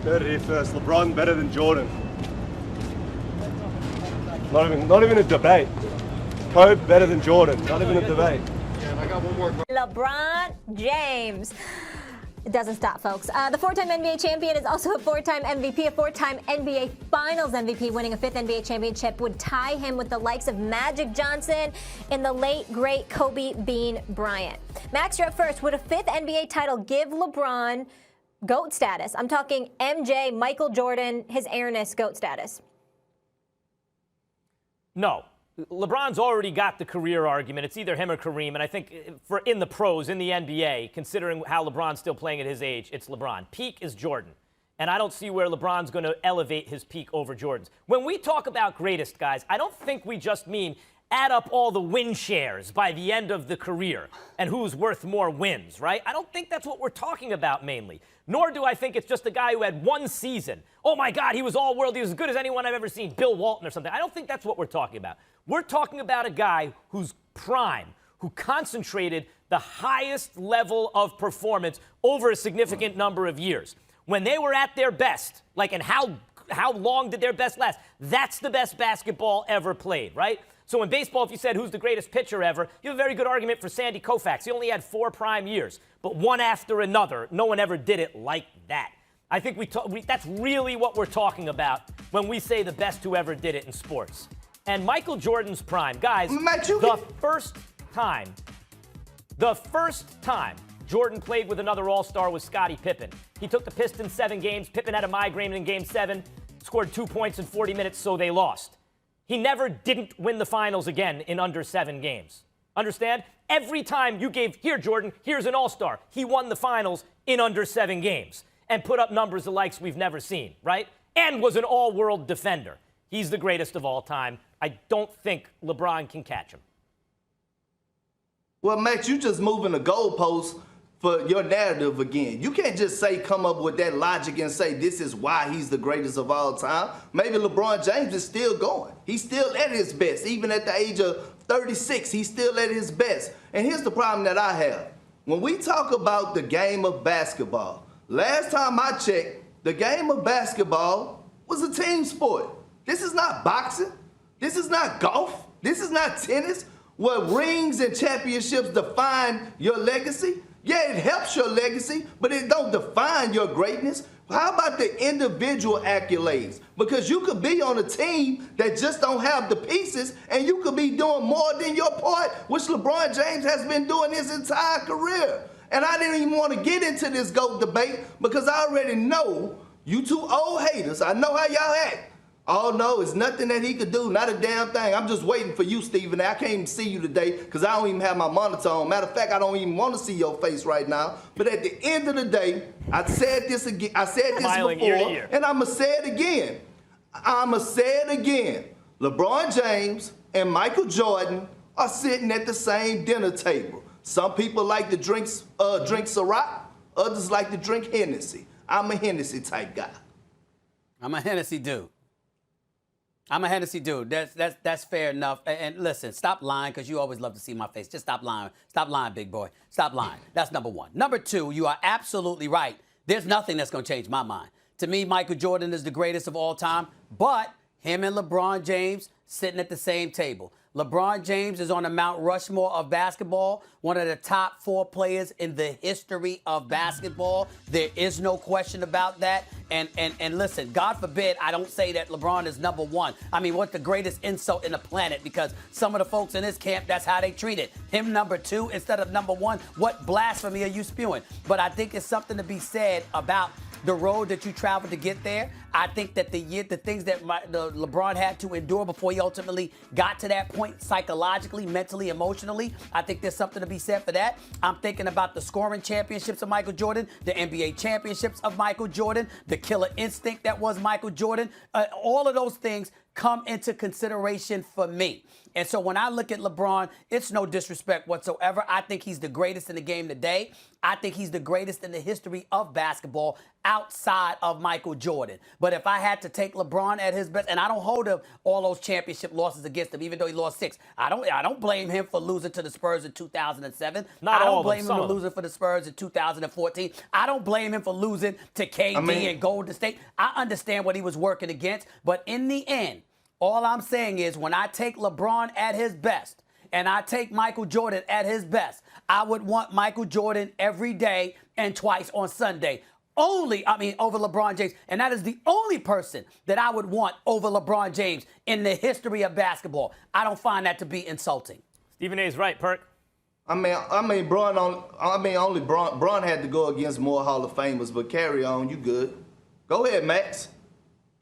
Heard it here first. LeBron better than Jordan. Not even a debate. Kobe better than Jordan. Not even a debate. And I got one more. LeBron James. It doesn't stop, folks. The four-time NBA champion is also a four-time MVP, a four-time NBA Finals MVP. Winning a fifth NBA championship would tie him with the likes of Magic Johnson and the late, great Kobe Bean Bryant. Max, you're up first. Would a fifth NBA title give LeBron GOAT status? I'm talking MJ, Michael Jordan, his airness GOAT status. No. LeBron's already got the career argument. It's either him or Kareem. And I think for in the pros, in the NBA, considering how LeBron's still playing at his age, it's LeBron. Peak is Jordan. And I don't see where LeBron's going to elevate his peak over Jordan's. When we talk about greatest, guys, I don't think we just mean add up all the win shares by the end of the career and who's worth more wins, right? I don't think that's what we're talking about mainly. Nor do I think it's just a guy who had one season. Oh, my God, he was all-world. He was as good as anyone I've ever seen, Bill Walton or something. I don't think that's what we're talking about. We're talking about a guy who's prime, who concentrated the highest level of performance over a significant number of years. When they were at their best, and how long did their best last? That's the best basketball ever played, right? So in baseball, if you said who's the greatest pitcher ever, you have a very good argument for Sandy Koufax. He only had 4 prime years, but one after another. No one ever did it like that. I think that's really what we're talking about when we say the best who ever did it in sports. And Michael Jordan's prime, guys, the first time Jordan played with another all-star was Scottie Pippen. He took the Pistons 7 games. Pippen had a migraine in game 7, scored 2 points in 40 minutes, so they lost. He never didn't win the finals again in under 7 games. Understand? Every time you gave, here, Jordan, here's an all-star. He won the finals in under 7 games and put up numbers the likes we've never seen, right? And was an all-world defender. He's the greatest of all time. I don't think LeBron can catch him. Well, Max, you just moving the goalposts for your narrative again. You can't just come up with that logic and say this is why he's the greatest of all time. Maybe LeBron James is still going. He's still at his best. Even at the age of 36, he's still at his best. And here's the problem that I have. When we talk about the game of basketball, last time I checked, the game of basketball was a team sport. This is not boxing. This is not golf. This is not tennis, where rings and championships define your legacy. Yeah, it helps your legacy, but it don't define your greatness. How about the individual accolades? Because you could be on a team that just don't have the pieces, and you could be doing more than your part, which LeBron James has been doing his entire career. And I didn't even want to get into this GOAT debate because I already know you two old haters. I know how y'all act. Oh, no, it's nothing that he could do, not a damn thing. I'm just waiting for you, Stephen. I can't even see you today because I don't even have my monitor on. Matter of fact, I don't even want to see your face right now. But at the end of the day, I said this again. I said this Smiling before, ear to ear. and I'm going to say it again. I'm going to say it again. LeBron James and Michael Jordan are sitting at the same dinner table. Some people like to drink Ciroc. Others like to drink Hennessy. I'm a Hennessy type guy. I'm a Hennessy dude. That's fair enough. And listen, stop lying because you always love to see my face. Just stop lying. Stop lying, big boy. Stop lying. That's number one. Number two, you are absolutely right. There's nothing that's going to change my mind. To me, Michael Jordan is the greatest of all time, but him and LeBron James sitting at the same table. LeBron James is on the Mount Rushmore of basketball, one of the top 4 players in the history of basketball. There is no question about that. And listen, God forbid I don't say that LeBron is number 1. I mean, what's the greatest insult in the planet? Because some of the folks in this camp, that's how they treat it. Him number 2 instead of number 1. What blasphemy are you spewing? But I think it's something to be said about the road that you traveled to get there. I think that the things that LeBron had to endure before he ultimately got to that point psychologically, mentally, emotionally, I think there's something to be said for that. I'm thinking about the scoring championships of Michael Jordan, the NBA championships of Michael Jordan, the killer instinct that was Michael Jordan. All of those things come into consideration for me. And so when I look at LeBron, it's no disrespect whatsoever. I think he's the greatest in the game today. I think he's the greatest in the history of basketball outside of Michael Jordan. But if I had to take LeBron at his best, and I don't hold up all those championship losses against him, even though he lost 6. I don't blame him for losing to the Spurs in 2007. Not I all don't of blame them, him some for of them. losing for the Spurs in 2014. I don't blame him for losing to KD and Golden State. I understand what he was working against. But in the end, all I'm saying is when I take LeBron at his best and I take Michael Jordan at his best, I would want Michael Jordan every day and twice on Sunday. Over LeBron James. And that is the only person that I would want over LeBron James in the history of basketball. I don't find that to be insulting. Stephen A is right, Perk. Only Bron had to go against more Hall of Famers, but carry on, you good. Go ahead, Max.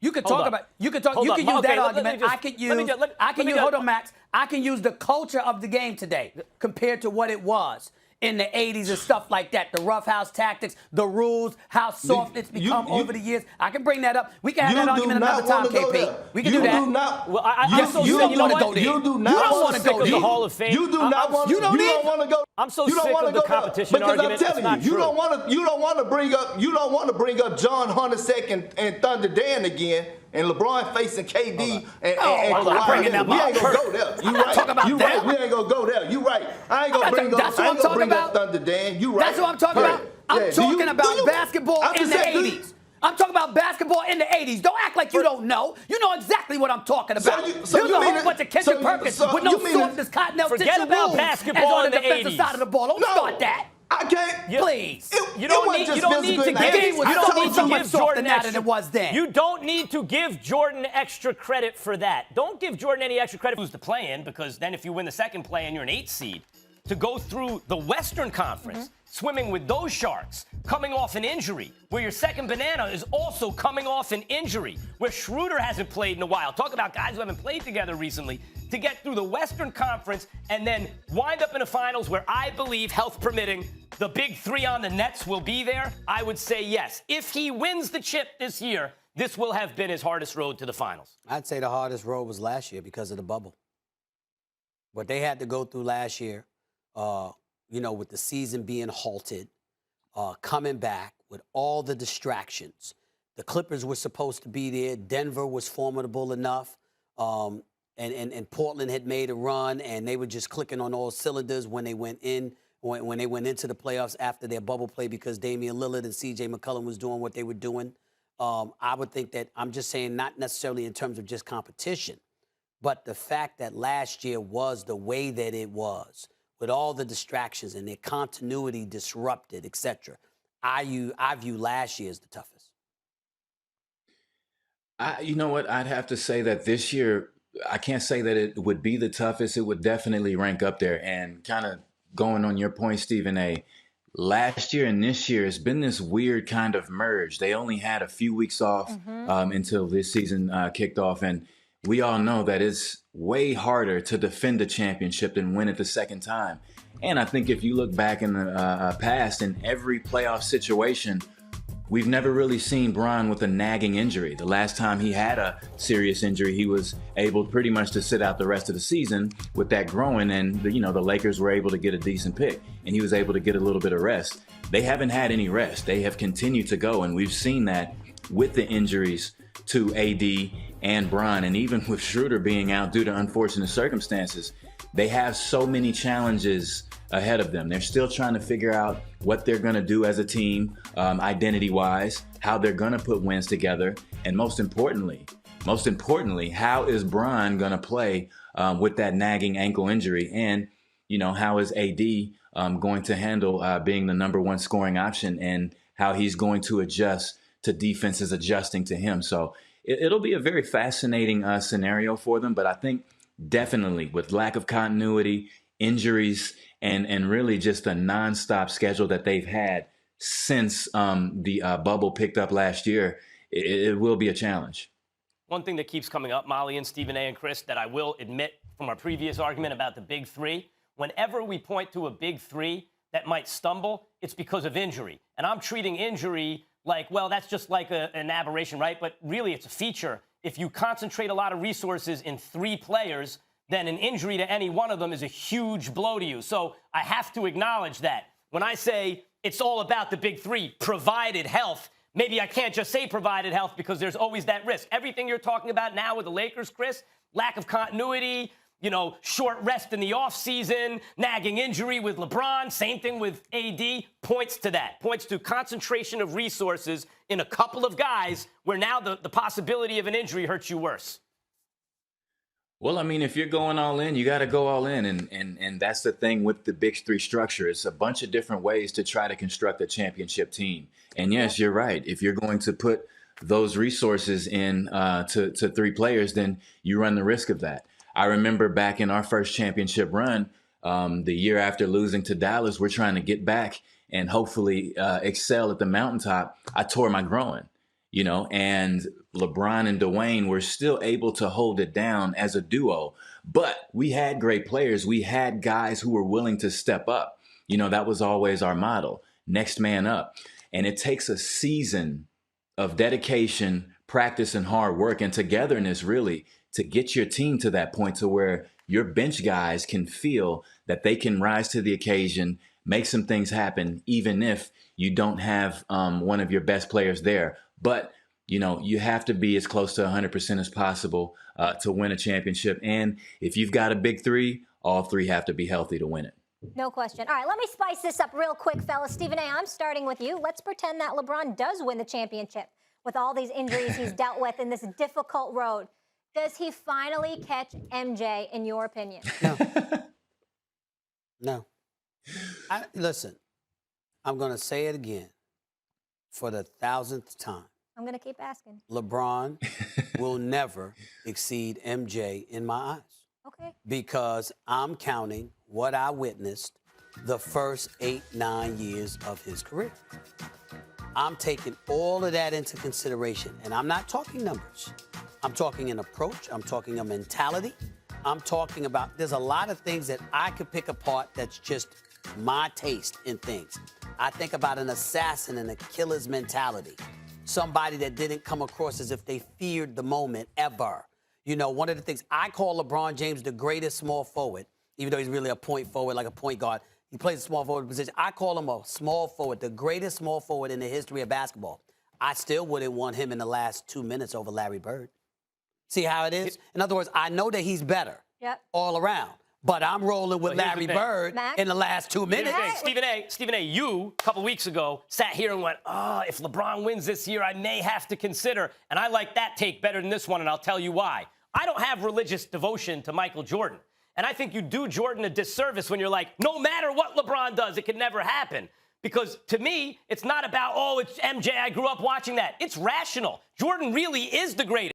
You could use that argument. Hold on, Max. I can use the culture of the game today compared to what it was in the 80s and stuff like that. The roughhouse tactics, the rules, how soft it's become over the years. I can bring that up. We can have that argument another time, KP. We can do that. Well, I'm so sick. You don't want to go there. You do You not don't want want to go to the Hall of Fame. You do not want to. You don't want to go. I'm so you don't sick wanna of the go there. competition because argument. I'm telling It's you, not you don't want to bring up John Hornacek and Thunder Dan again. And LeBron facing KD and Kawhi. We ain't gonna go there. You right. You right. We ain't gonna go there. You right. I ain't gonna bring up Thunder Dan. You right. That's what I'm talking about. I'm talking about basketball in the 80s. I'm talking about basketball in the 80s. Don't act like you don't know. You know exactly what I'm talking about. There's a whole bunch of Kendrick Perkins with no softness, Continental Forget tissue about rules basketball on in the the defensive 80s. side of the ball. Don't start that. I can't. Please. You don't need to give Jordan You don't need to give Jordan extra credit for that. Don't give Jordan any extra credit for who's the play-in, because then if you win the second play-in, you're an 8 seed. To go through the Western Conference, swimming with those sharks, coming off an injury, where your second banana is also coming off an injury, where Schroeder hasn't played in a while. Talk about guys who haven't played together recently. To get through the Western Conference and then wind up in a finals where I believe, health permitting, the big 3 on the Nets will be there, I would say yes. If he wins the chip this year, this will have been his hardest road to the finals. I'd say the hardest road was last year because of the bubble. What they had to go through last year, with the season being halted, coming back with all the distractions. The Clippers were supposed to be there. Denver was formidable enough. And Portland had made a run, and they were just clicking on all cylinders when they went into the playoffs after their bubble play because Damian Lillard and C.J. McCollum was doing what they were doing. I would think that, I'm just saying, not necessarily in terms of just competition, but the fact that last year was the way that it was, with all the distractions and their continuity disrupted, etc. I view last year as the toughest. You know what? I'd have to say that this year, I can't say that it would be the toughest. It would definitely rank up there. And kind of going on your point, Stephen A., last year and this year, it's been this weird kind of merge. They only had a few weeks off until this season kicked off. And we all know that it's way harder to defend a championship than win it the second time. And I think if you look back in the past, in every playoff situation, we've never really seen Bron with a nagging injury. The last time he had a serious injury, he was able pretty much to sit out the rest of the season with that growing, and the Lakers were able to get a decent pick, and he was able to get a little bit of rest. They haven't had any rest. They have continued to go, and we've seen that with the injuries to AD and Bron, and even with Schroeder being out due to unfortunate circumstances, they have so many challenges ahead of them. They're still trying to figure out what they're going to do as a team, identity-wise, how they're going to put wins together, and most importantly, how is Bron going to play with that nagging ankle injury, and how is AD going to handle being the number one scoring option, and how he's going to adjust to defenses adjusting to him. So it'll be a very fascinating scenario for them, but I think definitely with lack of continuity, injuries, and really just a nonstop schedule that they've had since the bubble picked up last year, it will be a challenge. One thing that keeps coming up, Molly and Stephen A. and Chris, that I will admit from our previous argument about the big 3, whenever we point to a big 3 that might stumble, it's because of injury. And I'm treating injury like, well, that's just like an aberration, right? But really, it's a feature. If you concentrate a lot of resources in 3 players, then an injury to any one of them is a huge blow to you. So I have to acknowledge that. When I say it's all about the big three, provided health, maybe I can't just say provided health because there's always that risk. Everything you're talking about now with the Lakers, Chris, lack of continuity, short rest in the offseason, nagging injury with LeBron, same thing with AD, points to that. Points to concentration of resources in a couple of guys where now the possibility of an injury hurts you worse. Well, I mean, if you're going all in, you got to go all in. And that's the thing with the big three structure. It's a bunch of different ways to try to construct a championship team. And yes, you're right. If you're going to put those resources in to three players, then you run the risk of that. I remember back in our first championship run, the year after losing to Dallas, we're trying to get back and hopefully excel at the mountaintop. I tore my groin, and LeBron and Dwayne were still able to hold it down as a duo. But we had great players. We had guys who were willing to step up. That was always our motto, next man up. And it takes a season of dedication, practice, and hard work and togetherness, really, to get your team to that point to where your bench guys can feel that they can rise to the occasion, make some things happen, even if you don't have one of your best players there. But, you have to be as close to 100% as possible to win a championship. And if you've got a big three, all three have to be healthy to win it. No question. All right, let me spice this up real quick, fellas. Stephen A., I'm starting with you. Let's pretend that LeBron does win the championship with all these injuries he's dealt with in this difficult road. Does he finally catch MJ, in your opinion? No. No. Listen, I'm going to say it again for the 1,000th time. I'm going to keep asking. LeBron will never exceed MJ in my eyes. Okay. Because I'm counting what I witnessed the first 8-9 years of his career. I'm taking all of that into consideration, and I'm not talking numbers. I'm talking an approach. I'm talking a mentality. I'm talking about there's a lot of things that I could pick apart that's just my taste in things. I think about an assassin and a killer's mentality. Somebody that didn't come across as if they feared the moment ever. One of the things, I call LeBron James the greatest small forward, even though he's really a point forward, like a point guard. He plays a small forward position. I call him a small forward, the greatest small forward in the history of basketball. I still wouldn't want him in the last 2 minutes over Larry Bird. See how it is? In other words, I know that he's better all around, but I'm rolling with Larry Bird in the last 2 minutes. Stephen A., you, a couple weeks ago, sat here and went, if LeBron wins this year, I may have to consider. And I like that take better than this one, and I'll tell you why. I don't have religious devotion to Michael Jordan. And I think you do Jordan a disservice when you're like, no matter what LeBron does, it can never happen. Because to me, it's not about, it's MJ, I grew up watching that. It's rational. Jordan really is the greatest.